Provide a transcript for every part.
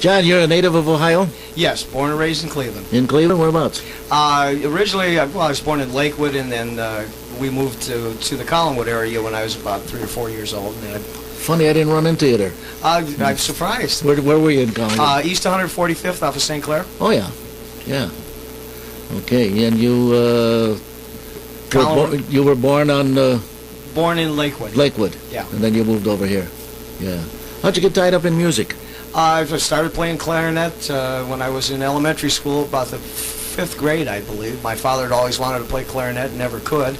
John, you're a native of Ohio? Yes, born and raised in Cleveland. In Cleveland? Whereabouts? Originally, well, I was born in Lakewood, and then we moved to the Collinwood area when I was about 3 or 4 years old. And Funny, I didn't run into you there. I'm surprised. Where were you in Collinwood? East 145th off of St. Clair. Oh, yeah. Yeah. Okay, and you you were born on... Born in Lakewood. Lakewood. Yeah. And then you moved over here. Yeah. How'd you get tied up in music? I started playing clarinet when I was in elementary school, about the 5th grade, I believe. My father had always wanted to play clarinet and never could.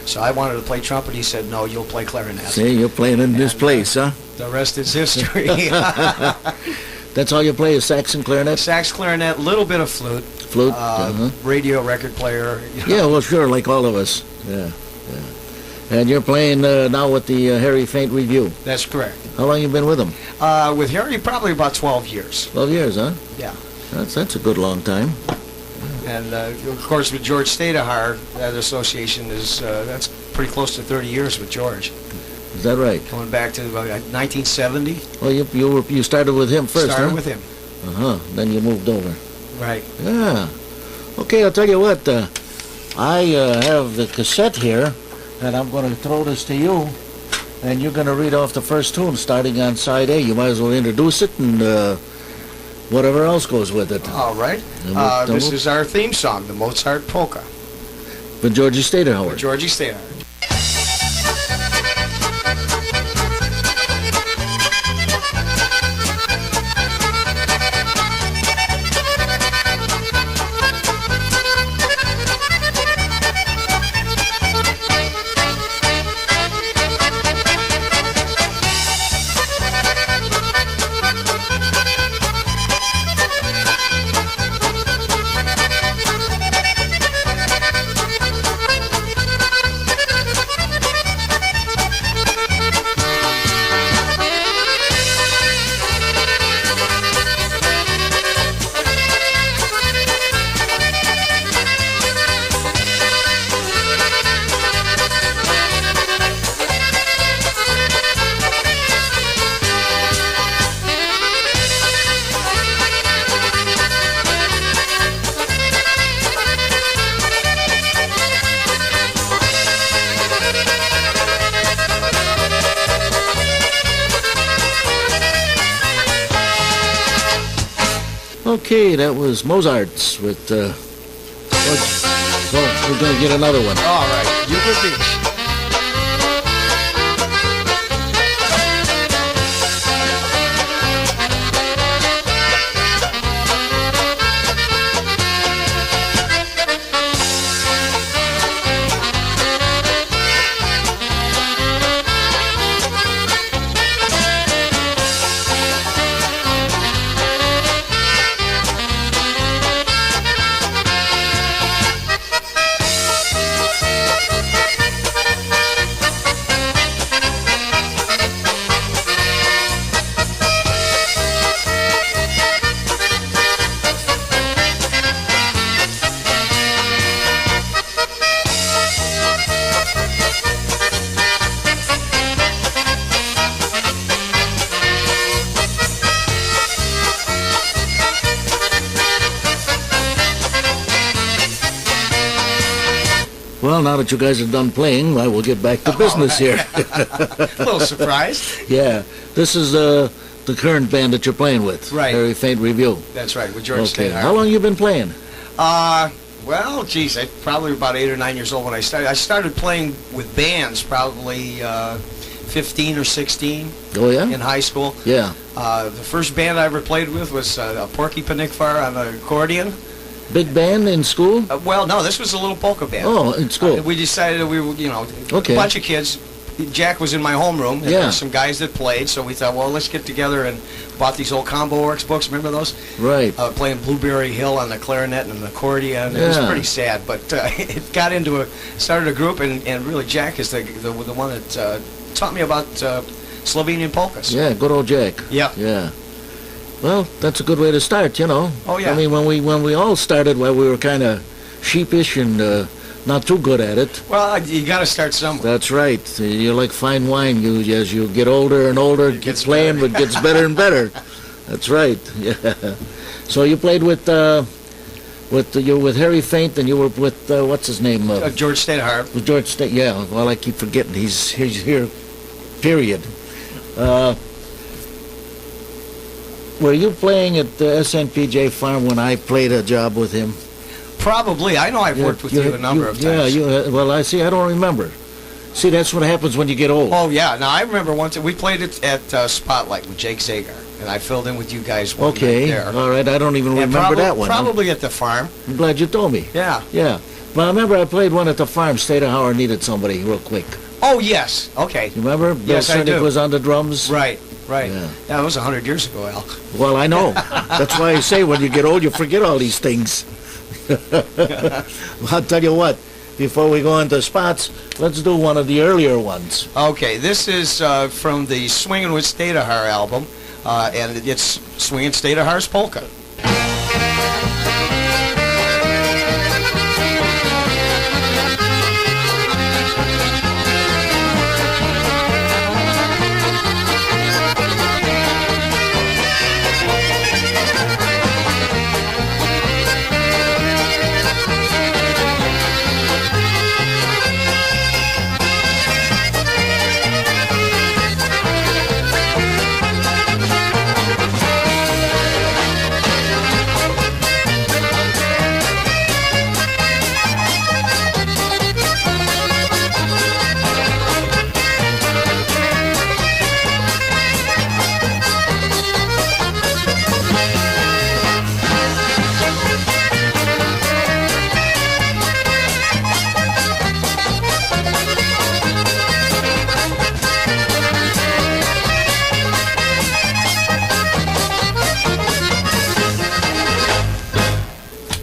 So I wanted to play trumpet. He said, no, you'll play clarinet. See, you're playing in this place, huh? The rest is history. That's all you play is sax and clarinet? Sax, clarinet, little bit of flute. Flute? Radio, record player. Yeah, well, sure, like all of us. Yeah, yeah. And you're playing now with the Harry Faint Review. That's correct. How long you been with them? With Harry, probably about 12 years. 12 years, huh? Yeah. That's a good long time. And, of course, with George Staiduhar, that association is, that's pretty close to 30 years with George. Is that right? Going back to 1970. Well, you started with him first, Started huh? with him. Uh-huh. Then you moved over. Right. Yeah. Okay, I'll tell you what. I have the cassette here, and I'm going to throw this to you, and you're going to read off the first tune starting on side A. You might as well introduce it and whatever else goes with it. All right. This is our theme song, the Mozart Polka. With George Staiduhar. With George Staiduhar. Okay, that was Mozart's with, well, we're going to get another one. All right, you will be. Well, now that you guys are done playing, I will get back to business here. A little surprised. Yeah. This is the current band that you're playing with. Right. Harry Faint Review. That's right, with George Okay. Staiduhar. How long you been playing? Well, geez, I probably about 8 or 9 years old when I started. I started playing with bands probably 15 or 16 in high school. Yeah. The first band I ever played with was Porky Panikvar on the accordion. Big band in school? Well, no, this was a little polka band. Oh, in school. We decided we were, a bunch of kids. Jack was in my homeroom, and there were some guys that played, so we thought, well, let's get together and bought these old Combo Works books. Remember those? Right. Playing Blueberry Hill on the clarinet and the accordion. It was pretty sad, but it got into started a group, and really Jack is the one that taught me about Slovenian polkas. Yeah, good old Jack. Yeah. Yeah. Well, that's a good way to start, Oh, yeah. I mean, when we all started, well, we were kind of sheepish and not too good at it. Well, you got to start somewhere. That's right. You're like fine wine. As you get older and older, it gets playing, but gets better and better. That's right. Yeah. So you played with you were with Harry Faint, and you were with what's his name? George Staiduhar. With George Staiduhar. Yeah. Well, I keep forgetting he's here. Period. Were you playing at the SNPJ farm when I played a job with him? Probably. I know I've worked with you a number of times. Yeah. Well, I see. I don't remember. See, that's what happens when you get old. Oh yeah. Now I remember once we played it at Spotlight with Jake Zagar. And I filled in with you guys one night there. All right. I don't even remember that one. Probably at the farm. I'm glad you told me. Yeah. Yeah. Well, I remember I played one at the farm. Staiduhar needed somebody real quick. Oh, yes. Okay. You remember? Yes, I do. Was on the drums. Right. Yeah, that was 100 years ago, Al. Well, I know. That's why I say when you get old, you forget all these things. Well, I'll tell you what. Before we go into spots, let's do one of the earlier ones. Okay. This is from the Swingin' with Staiduhar album. And it's Swingin' Staiduhar's Polka.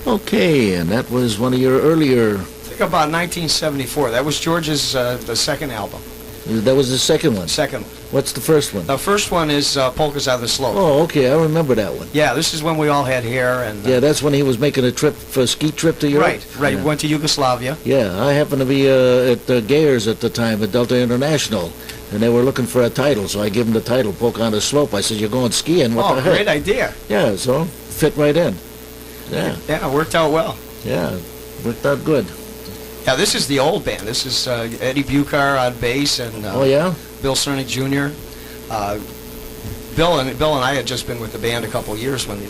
Okay, and that was one of your earlier... I think about 1974. That was George's the second album. That was the second one? Second. What's the first one? The first one is Polkas on the Slope. Oh, okay, I remember that one. Yeah, this is when we all had hair. And yeah, that's when he was making a trip, for a ski trip to Europe? Right, Yeah. Went to Yugoslavia. Yeah, I happened to be at Gayers at the time, at Delta International, and they were looking for a title, so I gave them the title, Polka on the Slope. I said, you're going skiing, what the heck? Great idea. Yeah, so fit right in. Yeah. Yeah, it worked out well. Yeah, worked out good. Yeah, this is the old band. This is Eddie Buchar on bass and oh yeah, Bill Cerny Jr. Bill and I had just been with the band a couple years when we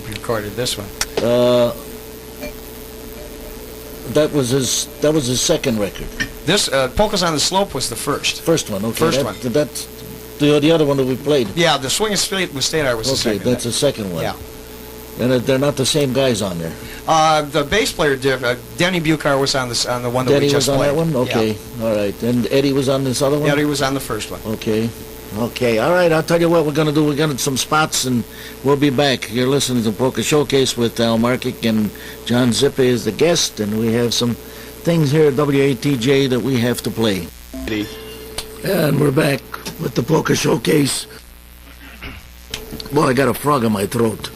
recorded this one. That was his second record. This Polkas on the Slope was the first. First one, okay. First one. That's the other one that we played. Yeah, the Swingin' Straight with Staiduhar was the second. Okay, that's the second one. Yeah. And they're not the same guys on there. The bass player, Denny Buchar, was on the one that Denny we just played. Denny was on that one? Okay, yeah. All right. And Eddie was on this other one? Eddie was on the first one. Okay. Okay, all right. I'll tell you what we're going to do. We're going to some spots, and we'll be back. You're listening to Polka Showcase with Al Markic, and John Zipay is the guest, and we have some things here at WATJ that we have to play. And we're back with the Polka Showcase. Boy, I got a frog in my throat.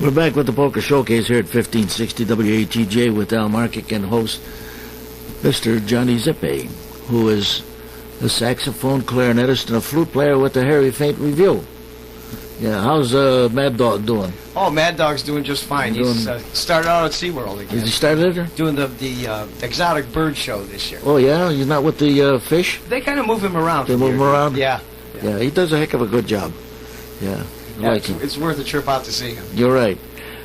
We're back with the Polka Showcase here at 1560 WATJ with Al Markic and host Mr. Johnny Zipay, who is a saxophone, clarinetist, and a flute player with the Harry Faint Review. Yeah, how's Mad Dog doing? Oh, Mad Dog's doing just fine. He's started out at SeaWorld again. Is he started there? Doing the exotic bird show this year. Oh, yeah? He's not with the fish? They kind of move him around. They move him around? Yeah. Yeah, he does a heck of a good job. Yeah. Yeah, it's worth a trip out to see him. You're right.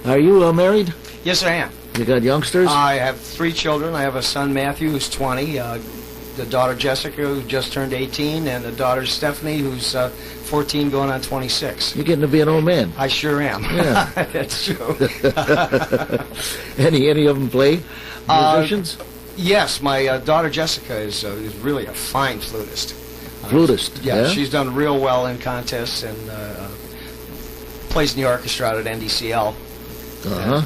Are you married? Yes, I am. You got youngsters? I have 3 children. I have a son, Matthew, who's 20, the daughter, Jessica, who just turned 18, and the daughter, Stephanie, who's 14 going on 26. You're getting to be an old man. I sure am. Yeah. That's true. Any of them play? Musicians? Yes, my daughter, Jessica, is really a fine flutist. Flutist? Yeah, she's done real well in contests and plays in the orchestra out at NDCL.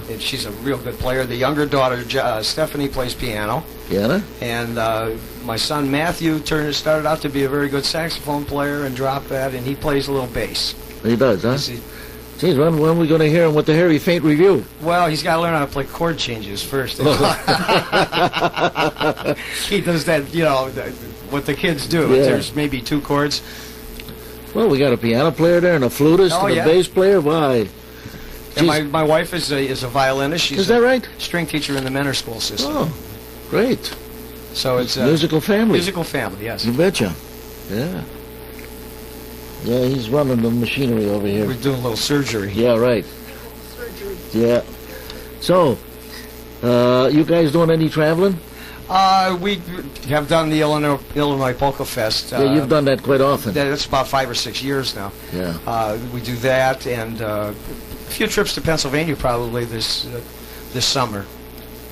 And she's a real good player. The younger daughter, Stephanie, plays piano. Piano? And my son, Matthew, started out to be a very good saxophone player and dropped that, and he plays a little bass. He does, huh? Geez, when are we going to hear him with the Harry Faint Review? Well, he's got to learn how to play chord changes first. He does that, what the kids do. Yeah. There's maybe 2 chords. Well, we got a piano player there and a flutist and a bass player. Why? And my wife is a violinist. She's is that right? String teacher in the Mentor School system. Oh, great. So it's a musical family. Musical family, yes. You betcha. Yeah. Yeah, he's running the machinery over here. We're doing a little surgery. Yeah, right. Yeah. So, you guys doing any traveling? We have done the Illinois Polka Fest. Yeah, you've done that quite often. That's about 5 or 6 years now. Yeah. We do that, and a few trips to Pennsylvania probably this summer.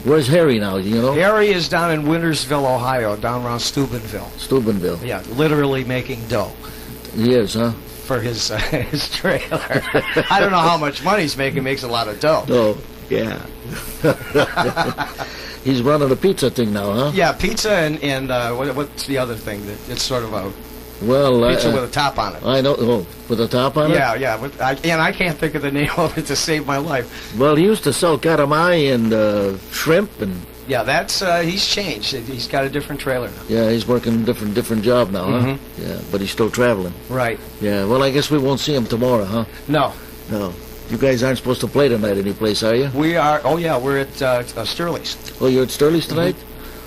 Where's Harry now, you know? Harry is down in Wintersville, Ohio, down around Steubenville. Steubenville. Yeah, literally making dough. He is, huh? For his trailer. I don't know how much money he's making. Makes a lot of dough. Oh, yeah. He's running a pizza thing now, huh? Yeah, pizza and what's the other thing? It's sort of a pizza with a top on it. I know. Oh, with a top on it? Yeah. And I can't think of the name of it to save my life. Well, he used to sell calamari and shrimp and... Yeah, that's he's changed. He's got a different trailer now. Yeah, he's working a different job now, huh? Yeah, but he's still traveling. Right. Yeah, well, I guess we won't see him tomorrow, huh? No. You guys aren't supposed to play tonight any place, are you? We are. Oh, yeah, we're at Sturley's. Oh, you're at Sturley's tonight?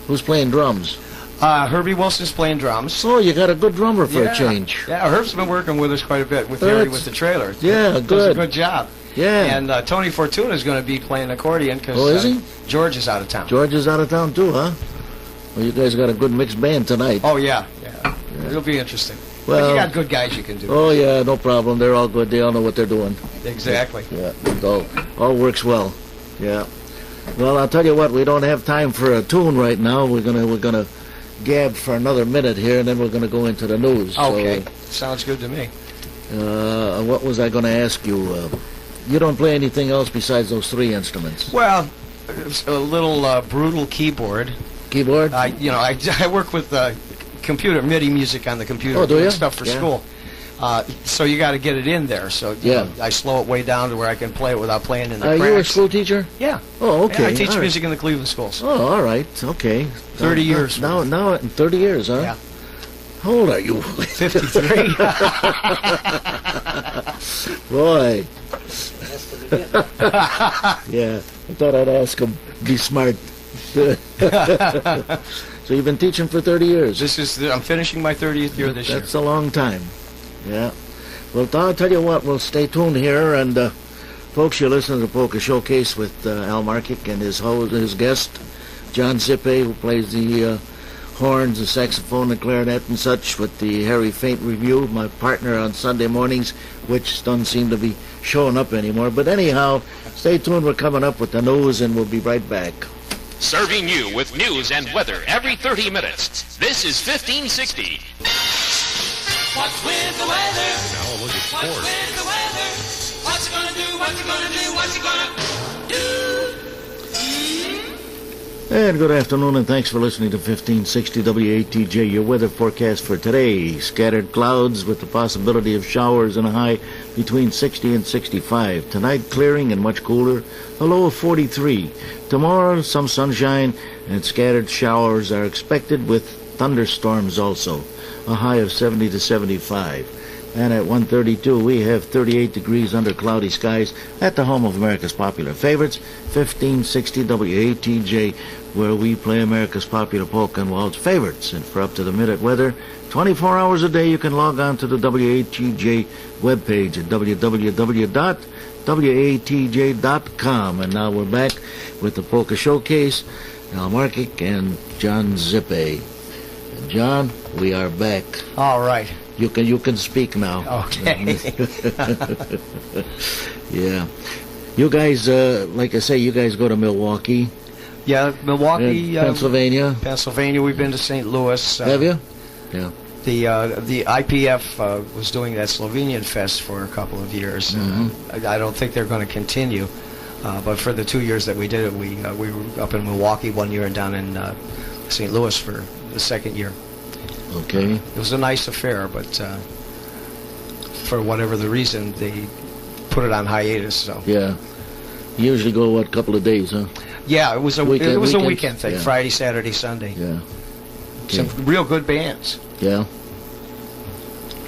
Who's playing drums? Herbie Wilson's playing drums. Oh, you got a good drummer for a change. Yeah, Herb's been working with us quite a bit with Harry with the trailer. Yeah, good. Does a good job. Yeah. And Tony Fortuna is going to be playing accordion because is he? George is out of town. George is out of town too, huh? Well, you guys got a good mixed band tonight. Oh, yeah. It'll be interesting. Well, but you got good guys you can do. Oh, yeah, no problem. They're all good. They all know what they're doing. Exactly. Yeah, it all works well. Yeah. Well, I'll tell you what, we don't have time for a tune right now. We're gonna gab for another minute here, and then we're gonna go into the news. Okay. Sounds good to me. What was I gonna ask you? You don't play anything else besides those 3 instruments? Well, it's a little brutal keyboard. Keyboard? I work with computer MIDI music on the computer. Oh, do you? Stuff for school. So you got to get it in there. So I slow it way down to where I can play it without playing in the cracks. Are you a school teacher? Yeah. Oh, okay. Yeah, I teach music in the Cleveland schools. Oh, all right. Okay. 30 years. Now, 30 years, huh? Yeah. How old are you? 53. Boy. Yeah, I thought I'd ask him. Be smart. So you've been teaching for 30 years? I'm finishing my 30th year this year. That's a long time. Yeah. Well, I'll tell you what, we'll stay tuned here, and folks, you're listening to the Polka Showcase with Al Markic and his guest, John Zipay, who plays the horns, the saxophone, the clarinet, and such, with the Harry Faint Review, my partner on Sunday mornings, which doesn't seem to be showing up anymore. But anyhow, stay tuned. We're coming up with the news, and we'll be right back. Serving you with news and weather every 30 minutes. This is 1560. What's with the weather? Now look at sports. What's with the weather? What's it gonna do? What's it gonna do? What's it gonna do? And good afternoon, and thanks for listening to 1560 WATJ, your weather forecast for today. Scattered clouds with the possibility of showers and a high between 60 and 65. Tonight, clearing and much cooler, a low of 43. Tomorrow, some sunshine and scattered showers are expected with thunderstorms also, a high of 70 to 75. And at 1:32, we have 38 degrees under cloudy skies at the home of America's popular favorites, 1560 WATJ, where we play America's popular polka and waltz favorites. And for up-to-the-minute weather, 24 hours a day, you can log on to the WATJ webpage at www.watj.com. And now we're back with the Polka Showcase, Al Markic and John Zipay. And John, we are back. All right. You can speak now. Okay. Yeah. You guys, like I say, you guys go to Milwaukee. Yeah, Milwaukee, Pennsylvania. Pennsylvania. We've been to St. Louis. Have you? Yeah. The IPF was doing that Slovenian Fest for a couple of years. I don't think they're going to continue, but for the 2 years that we did it, we were up in Milwaukee one year and down in St. Louis for the second year. Okay. It was a nice affair, but for whatever the reason, they put it on hiatus. So yeah, you usually go a couple of days, huh? Yeah, it was a weekend thing. Yeah. Friday, Saturday, Sunday. Yeah. Okay. Some real good bands. Yeah.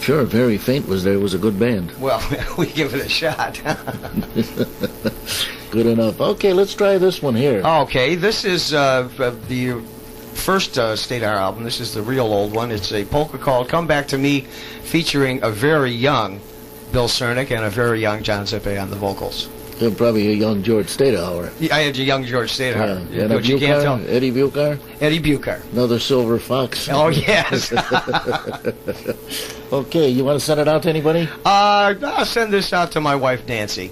Sure, Very Faint was there. It was a good band. Well, we give it a shot. Good enough. Okay, let's try this one here. Okay, this is the first Staiduhar album. This is the real old one. It's a polka called Come Back to Me, featuring a very young Bill Cernick and a very young John Zipay on the vocals. You're probably a young George Staiduhar. I had a young George Staiduhar. Yeah. But you can't tell. Eddie Buchar? Eddie Buchar. Another silver fox. Oh, yes. Okay, you want to send it out to anybody? I'll send this out to my wife, Nancy.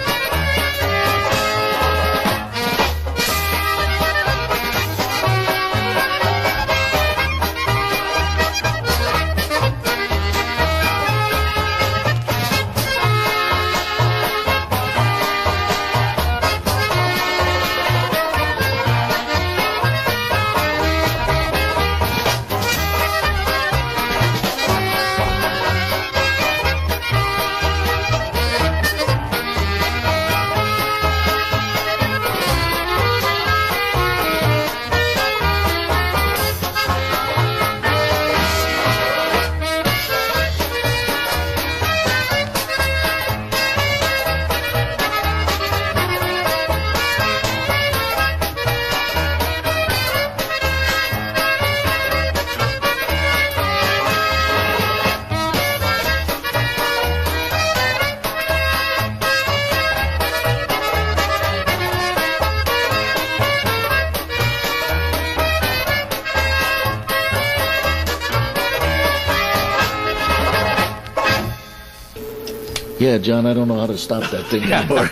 Yeah, John, I don't know how to stop that thing anymore.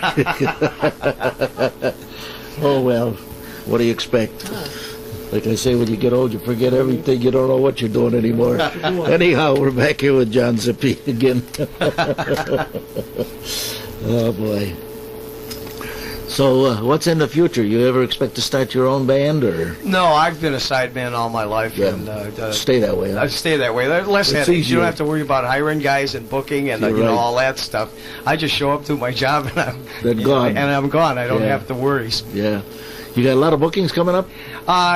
Oh, well, what do you expect? Like I say, when you get old, you forget everything. You don't know what you're doing anymore. Anyhow, we're back here with John Zipay again. Oh, boy. So, what's in the future? You ever expect to start your own band, or? No, I've been a sideman all my life. Yeah. And stay that way, huh? I stay that way. Less headaches. easier. You don't have to worry about hiring guys and booking and You're you know right. all that stuff. I just show up, do my job, and I'm Then gone. And I'm gone. I don't Yeah. have the worries. Yeah. You got a lot of bookings coming up?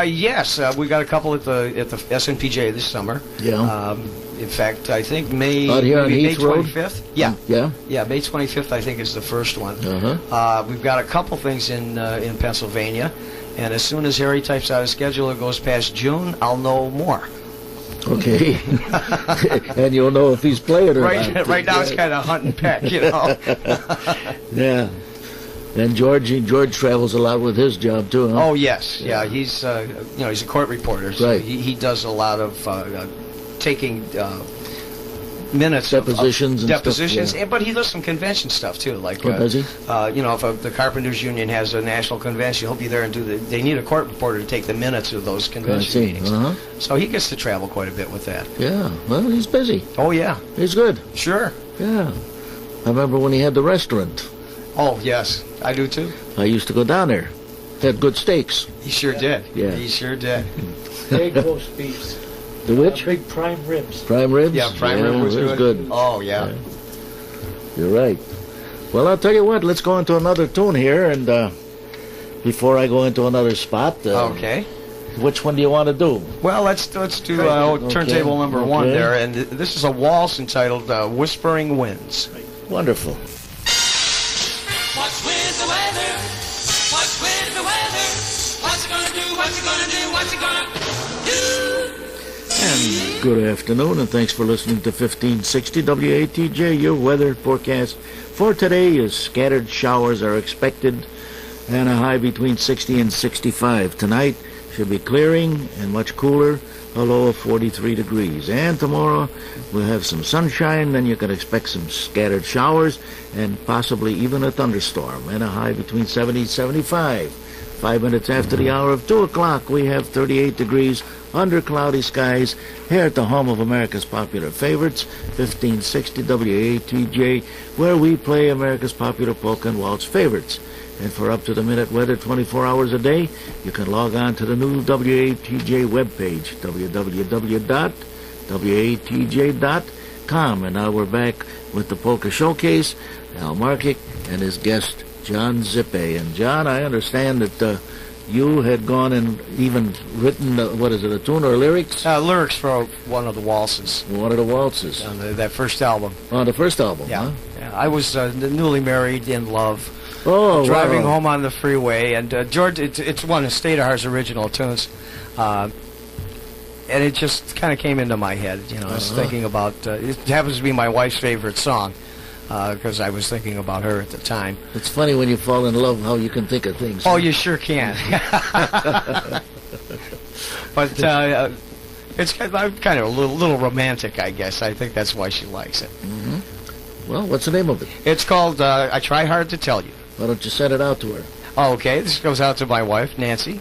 Yes, we got a couple at the SNPJ this summer. Yeah. In fact, I think May Out here on maybe May Heath Road? 25th. Yeah. Yeah? Yeah, May 25th I think is the first one. Uh-huh. We've got a couple things in Pennsylvania, and as soon as Harry types out a schedule and goes past June, I'll know more. Okay. And you'll know if he's playing or not. Right now it's kind of hunt and peck, you know. Yeah. And George travels a lot with his job too, huh? Oh yes, yeah. He's he's a court reporter, so Right. he does a lot of taking minutes, Depositions of and stuff, depositions, yeah. But he does some convention stuff too. Like, does he? If the Carpenters Union has a national convention, he'll be there and They need a court reporter to take the minutes of those convention meetings. Uh-huh. So he gets to travel quite a bit with that. Yeah. Well, he's busy. Oh yeah, He's good. sure. Yeah. I remember when he had the restaurant. Oh yes, I do too. I used to go down there. Had good steaks. He sure did. Yeah. He sure did. Big roast beefs. The which? Big prime ribs. Prime ribs? Yeah, prime rib was it good. Oh yeah. You're right. Well, I'll tell you what. Let's go into another tune here, and before I go into another spot. Okay. Which one do you want to do? Well, let's do turntable number one Okay. there, and this is a waltz entitled "Whispering Winds." Wonderful. What's with the weather? What's with the weather? What's it gonna do? What's it gonna do? What's it gonna do? And good afternoon, and thanks for listening to 1560 WATJ. Your weather forecast for today is scattered showers are expected and a high between 60 and 65. Tonight should be clearing and much cooler, a low of 43 degrees. And tomorrow we'll have some sunshine, then you can expect some scattered showers and possibly even a thunderstorm and a high between 70 and 75. 5 minutes after the hour of 2 o'clock, we have 38 degrees under cloudy skies here at the home of America's popular favorites, 1560 WATJ, where we play America's popular polka and waltz favorites. And for up-to-the-minute weather 24 hours a day, you can log on to the new WATJ webpage, www.watj.com. And now we're back with the Polka Showcase, Al Markic and his guest, John Zipay. And John, I understand that you had gone and even written, what is it, a tune or lyrics? Lyrics for one of the waltzes. One of the waltzes. On that first album. On the first album, yeah. Huh? Yeah. I was newly married, in love. Oh, driving wow. home on the freeway, and George, it's one of Staiduhar's original tunes. And it just kind of came into my head, you know. I was thinking about, it happens to be my wife's favorite song, because I was thinking about her at the time. It's funny when you fall in love how you can think of things. Oh, you sure can. But it's I'm kind of a little romantic, I guess. I think that's why she likes it. Mm-hmm. Well, what's the name of it? It's called I Try Hard to Tell You. Why don't you send it out to her? Oh, okay. This goes out to my wife, Nancy.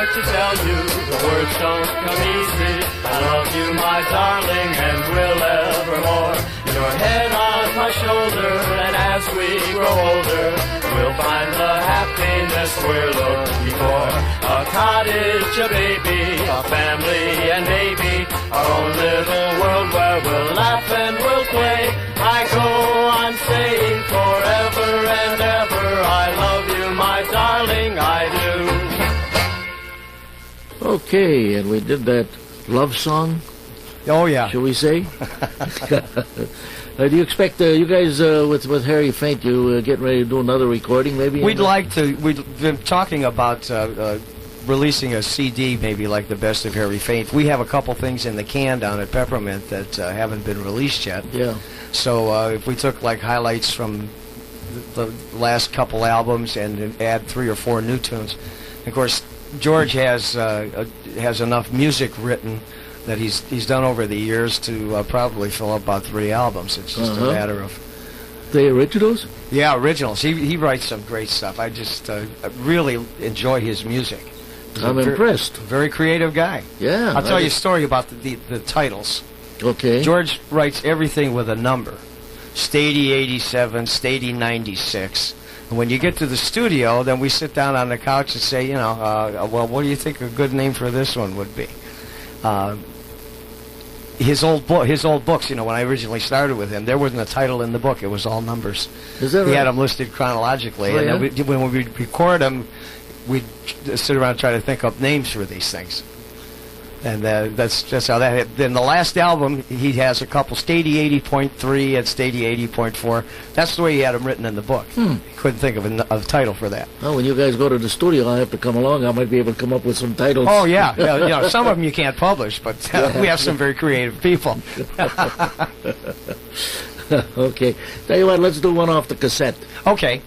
To tell you, the words don't come easy. I love you, my darling, and will evermore. Your head on my shoulder, and as we grow older, we'll find the happiness we're looking for. A cottage, a baby, a family, and maybe our own little world where we'll laugh and we'll play. I go on saying forever and ever, I love you, my darling, I do. Okay, and we did that love song. Oh, yeah. Shall we say? Do you expect, you guys, with Harry Faint, you getting ready to do another recording, maybe? We'd like to. We've been talking about releasing a CD, maybe like the best of Harry Faint. We have a couple things in the can down at Peppermint that haven't been released yet. Yeah. So if we took like highlights from the last couple albums and add 3 or 4 new tunes, of course, George has enough music written that he's done over the years to probably fill up about 3 albums. It's just a matter of... The originals? Yeah, originals. He writes some great stuff. I just really enjoy his music. I'm impressed. Very creative guy. Yeah. I'll tell you a story about the titles. Okay. George writes everything with a number. Stady 87, Stady 96. And when you get to the studio, then we sit down on the couch and say, you know, well, what do you think a good name for this one would be? His old books, you know, when I originally started with him, there wasn't a title in the book. It was all numbers. Is that right? He had them listed chronologically. Oh, and yeah? then when we record them, we'd sit around and try to think up names for these things. And that's how that happened. Then the last album, he has a couple, Stady 80.3 and Stady 80.4. That's the way he had them written in the book. He couldn't think of a title for that. Well, when you guys go to the studio, I'll have to come along. I might be able to come up with some titles. Oh, yeah. Well, you know, some of them you can't publish, but we have some very creative people. Okay. Tell you what, let's do one off the cassette. Okay.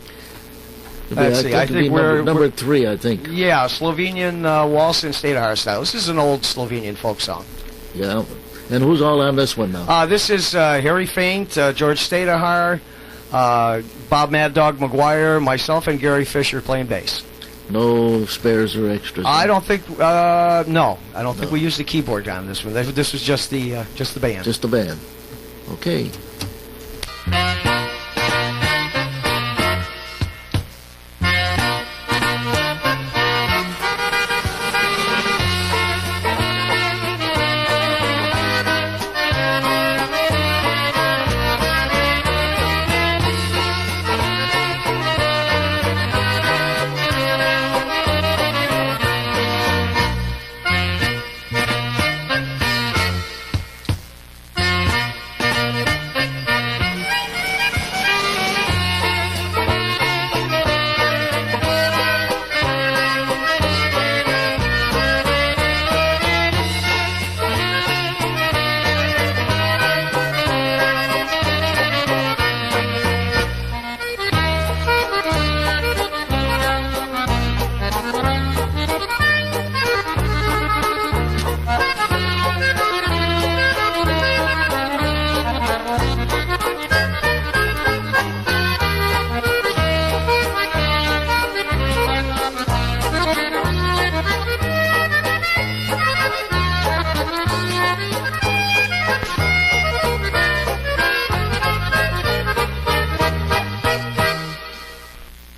Let's see. I think we're number 3, I think. Yeah, Slovenian waltz in Staiduhar style. This is an old Slovenian folk song. Yeah. And who's all on this one now? This is Harry Faint, George Staiduhar, Bob Mad Dog McGuire, myself, and Gary Fisher playing bass. No spares or extras? I don't think. No, I don't think we used the keyboard on this one. This was just the band. Just the band. Okay.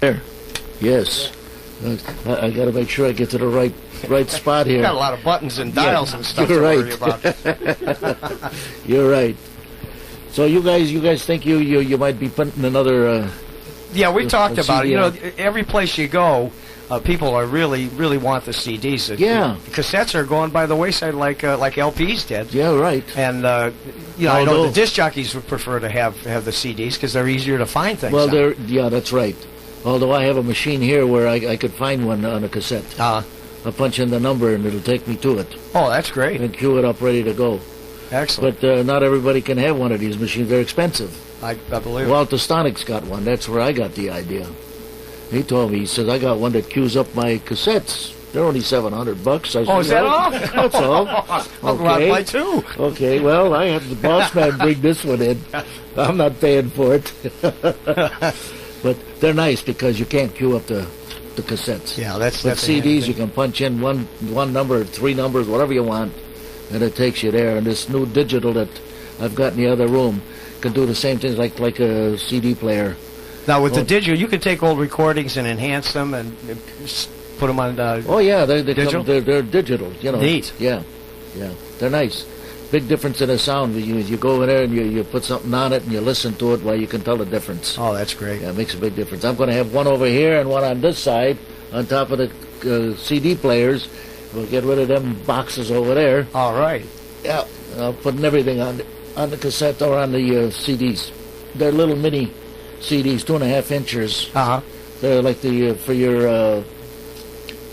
There. Yes. I got to make sure I get to the right spot here. You got a lot of buttons and dials and stuff you're to right. worry about. You're right. So you guys think you might be putting another? Yeah, we talked about it. You CD know, every place you go, people are really want the CDs. Yeah. The cassettes are going by the wayside like LPs did. Yeah, right. And you know, I know the disc jockeys would prefer to have the CDs because they're easier to find things. Well, yeah, that's right. Although I have a machine here where I could find one on a cassette. I punch in the number and it'll take me to it. Oh, that's great. And cue it up ready to go. Excellent. But not everybody can have one of these machines. They're expensive. I believe Walter Stonic's got one. That's where I got the idea. He told me, he says, I got one that cues up my cassettes. They're only $700. I said, is that all? That's all. I'll go out and buy two. Okay, well, I have the boss man bring this one in. I'm not paying for it. But they're nice because you can't cue up the cassettes. Yeah, that's CDs, you can punch in one number, 3 numbers, whatever you want, and it takes you there. And this new digital that I've got in the other room can do the same things like a CD player. Now with the digital, you can take old recordings and enhance them and put them on. They're digital. They're digital. You know. Neat. Yeah, they're nice. Big difference in the sound. You go in there and you put something on it and you listen to it, you can tell the difference. Oh, that's great. Yeah, it makes a big difference. I'm going to have one over here and one on this side on top of the CD players. We'll get rid of them boxes over there. All right. Yeah, I'm putting everything on the cassette or on the CDs. They're little mini CDs, 2.5 inches. They're like for your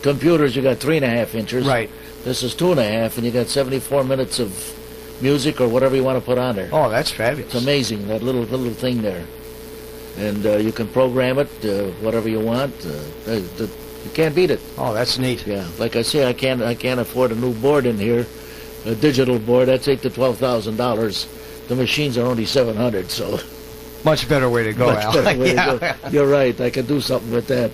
computers. You got 3.5 inches. Right. This is 2.5, and you got 74 minutes of music or whatever you want to put on there. Oh, that's fabulous. It's amazing, that little thing there. And you can program it whatever you want. You can't beat it. Oh, that's neat. Yeah, like I say, I can't afford a new board in here, a digital board. That's $8,000 to $12,000. The machines are only $700, so much better way to go, Al. Better way to go. You're right. I can do something with that.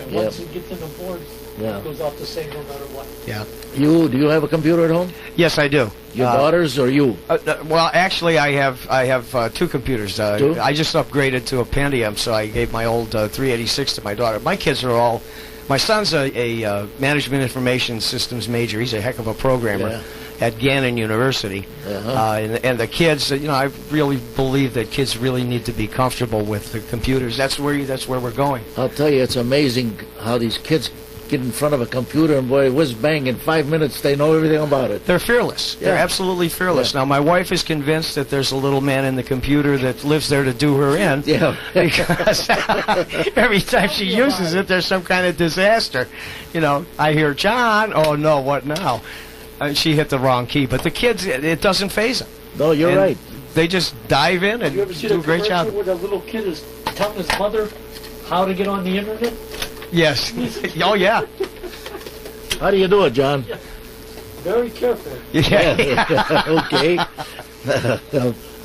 Yeah, once it gets in the board, it goes off the same no matter what. Yeah. Do you have a computer at home? Yes, I do. Your daughters or you? Well, actually, I have 2 computers. 2? I just upgraded to a Pentium, so I gave my old 386 to my daughter. My kids are all. My son's a management information systems major. He's a heck of a programmer at Gannon University. And the kids, I really believe that kids really need to be comfortable with the computers. That's where we're going. I'll tell you, it's amazing how these kids get in front of a computer and boy, whiz bang, in 5 minutes they know everything about it. They're fearless. Yeah. They're absolutely fearless. Yeah. Now, my wife is convinced that there's a little man in the computer that lives there to do her in. Yeah. Because every time she uses it, there's some kind of disaster. I hear, John, oh no, what now? She hit the wrong key. But the kids, it doesn't faze them. No, you're right. They just dive in and You ever see do a great job. where the little kid is telling his mother how to get on the internet? Yes. Oh, yeah. How do you do it, John? Very carefully. Yeah. Okay.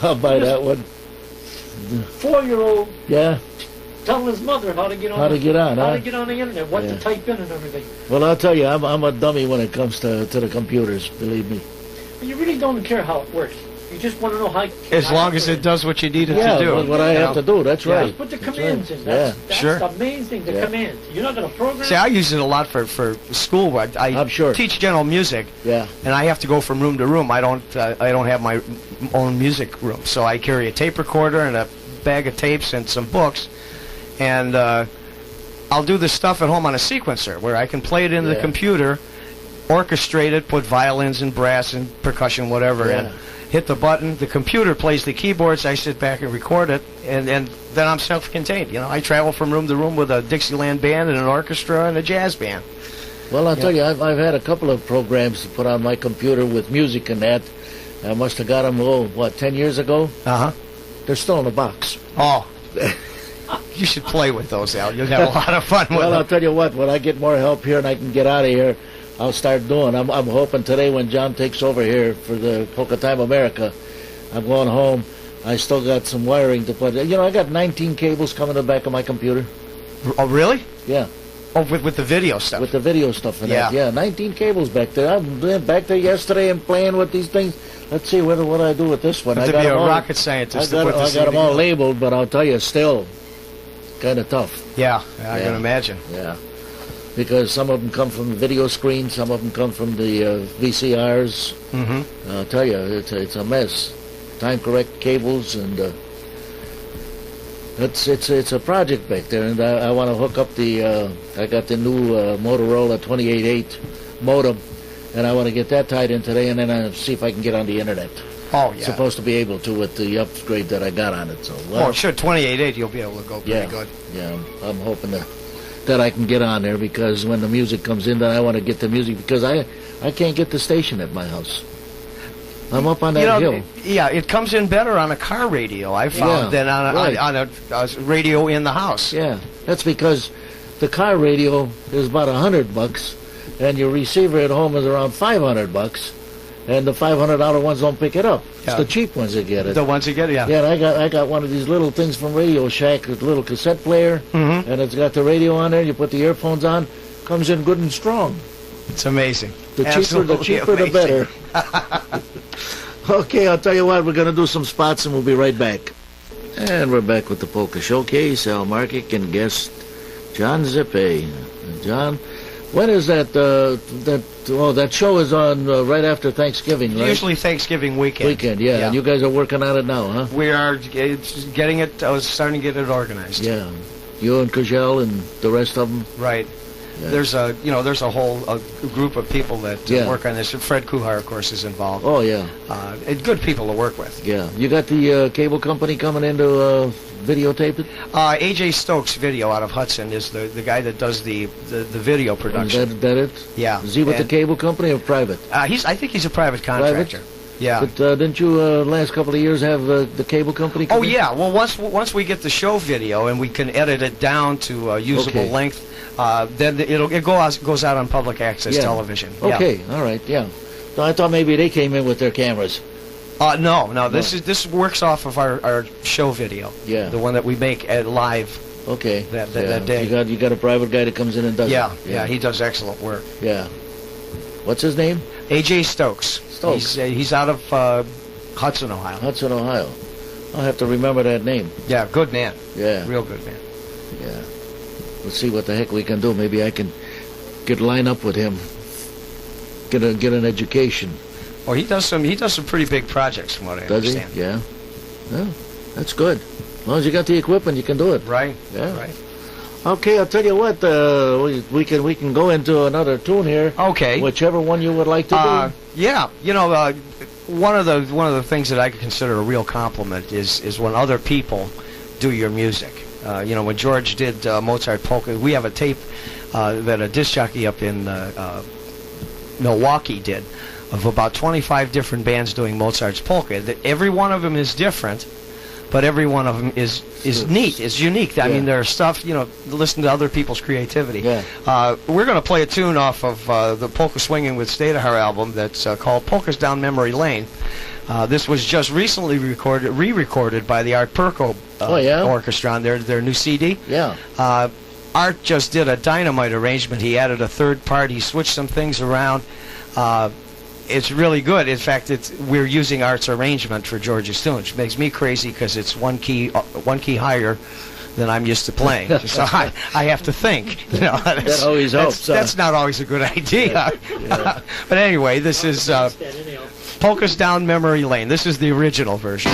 I'll buy that one. 4-year-old Yeah. telling his mother how to get on. How to get on, How huh? to get on the internet, what Yeah. to type in and everything. Well, I'll tell you, I'm a dummy when it comes to the computers, believe me. But you really don't care how it works. You just want to know how. As long as it does what you need it Yeah, to do. what I have to do, that's right. Just put the commands in. That's Sure. the main thing, the commands. You're not going to program. See, I use it a lot for school. I'm sure. Teach general music, Yeah. and I have to go from room to room. I don't have my own music room, so I carry a tape recorder and a bag of tapes and some books, and I'll do this stuff at home on a sequencer where I can play it into the computer, orchestrate it, put violins and brass and percussion, whatever, in. Hit the button, the computer plays the keyboards, I sit back and record it, and then I'm self-contained. I travel from room to room with a Dixieland band and an orchestra and a jazz band. Well, I'll tell you, I've had a couple of programs to put on my computer with music and that. I must have got them, 10 years ago? Uh-huh. They're still in the box. Oh. You should play with those, Al. You'll have a lot of fun with Well, I'll them. tell you what, when I get more help here and I can get out of here, I'll start doing. I'm hoping today when John takes over here for the Polka Time America, I'm going home. I still got some wiring to put. I got 19 cables coming to the back of my computer. Oh, really? Yeah. Oh, with the video stuff. With the video stuff and that. Yeah. Yeah, 19 cables back there. I've been back there yesterday and playing with these things. Let's see what I do with this one. To be a rocket scientist. I got them all labeled, but I'll tell you still, kind of tough. Yeah, I can imagine. Yeah, because some of them come from the video screen, some of them come from the VCRs. Mm-hmm. I'll tell you, it's a mess. Time correct cables, and it's a project back there. And I want to hook up the. I got the new Motorola 28.8 modem, and I want to get that tied in today, and then I'll see if I can get on the internet. Oh, yeah. Supposed to be able to with the upgrade that I got on it. So sure, 28.8 you'll be able to go pretty good. Yeah, I'm hoping that I can get on there, because when the music comes in, then I want to get the music, because I can't get the station at my house. I'm up on that hill. Yeah, it comes in better on a car radio, I found, than on a radio in the house. Yeah, that's because the car radio is about $100, and your receiver at home is around $500. And the $500 ones don't pick it up. It's the cheap ones that get it. The ones that get it, yeah. Yeah, and I got one of these little things from Radio Shack, a little cassette player, and it's got the radio on there. You put the earphones on, comes in good and strong. It's amazing. The cheaper, the better. Okay, I'll tell you what. We're gonna do some spots, and we'll be right back. And we're back with the Polka Showcase. Al Markic and guest John Zipay. John, when is that? That show is on right after Thanksgiving, right? Usually Thanksgiving weekend. Yeah. And you guys are working on it now, huh? We are getting it. I was starting to get it organized. Yeah, you and Kajal and the rest of them. Right. Yeah. There's a whole group of people that work on this. And Fred Kuhar, of course, is involved. Oh yeah. Good people to work with. Yeah. You got the cable company coming in to videotape it? AJ Stokes Video out of Hudson is the guy that does the video production. Is that it? Yeah. Is he with the cable company or private? I think he's a private contractor. Private? Yeah. But didn't you last couple of years have the cable company come in? Yeah. Well, once we get the show video and we can edit it down to usable length, then it goes out on public access television. Okay. All right. Yeah. So I thought maybe they came in with their cameras. No. This works off of our show video. Yeah. The one that we make at live. Okay. That day. You got a private guy that comes in and does it. Yeah. He does excellent work. Yeah. What's his name? AJ Stokes. He's out of Hudson, Ohio. Hudson, Ohio. I'll have to remember that name. Yeah, good man. Yeah. Real good man. Yeah. Let's see what the heck we can do. Maybe I can line up with him. Get an education. Oh, he does some pretty big projects, from what I understand. Does he? Yeah. Well, that's good. As long as you got the equipment, you can do it. Right. Yeah. Right. Okay, I'll tell you what. We can go into another tune here. Okay. Whichever one you would like to do. Yeah. One of the things that I consider a real compliment is when other people do your music. When George did Mozart Polka, we have a tape that a disc jockey up in Milwaukee did of about 25 different bands doing Mozart's Polka. That every one of them is different, but every one of them is neat, is unique. I mean, there's stuff, listen to other people's creativity. Yeah. We're going to play a tune off of the Polka Swinging with Staiduhar album that's called Polkas Down Memory Lane. This was just recently re-recorded by the Art Perko Orchestra on their new CD. Yeah. Art just did a dynamite arrangement. He added a third part. He switched some things around. It's really good. In fact, we're using Art's arrangement for George's tune, which makes me crazy because it's one key higher than I'm used to playing. So I have to think. That always helps. That's not always a good idea. Yeah. But anyway, this is Polkas Down Memory Lane. This is the original version.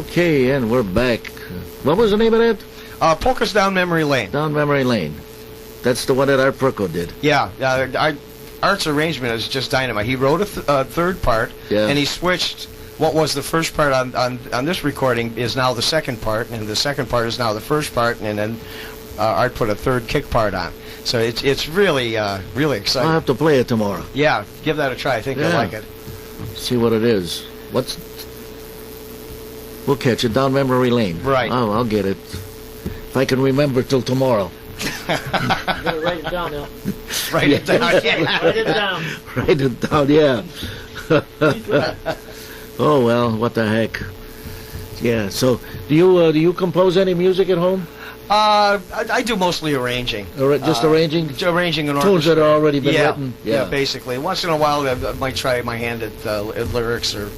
Okay, and we're back. What was the name of that? Polka's Down Memory Lane. Down Memory Lane. That's the one that Art Perko did. Yeah, Art's arrangement is just dynamite. He wrote a third part, and he switched what was the first part on this recording is now the second part, and the second part is now the first part, and then Art put a third kick part on. So it's really really exciting. I'll have to play it tomorrow. Yeah, give that a try. I think you'll like it. See what it is. We'll catch it down memory lane. Right. Oh, I'll get it. If I can remember till tomorrow. Better write it down now. Write it down. Yeah. Write it down. Write it down, yeah. Oh, well, what the heck. Yeah, so do you compose any music at home? I do mostly arranging. Just arranging? Arranging and tunes that are already been written? Yeah, basically. Once in a while, I might try my hand at lyrics or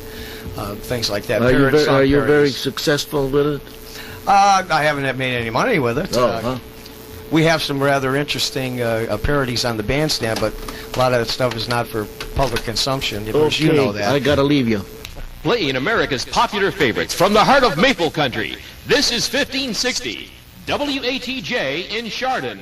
things like that. Are you very successful with it? I haven't made any money with it. Huh? We have some rather interesting parodies on the bandstand, but a lot of that stuff is not for public consumption. You know that. I gotta leave you. Playing America's popular favorites from the heart of Maple Country. This is 1560 WATJ in Chardon.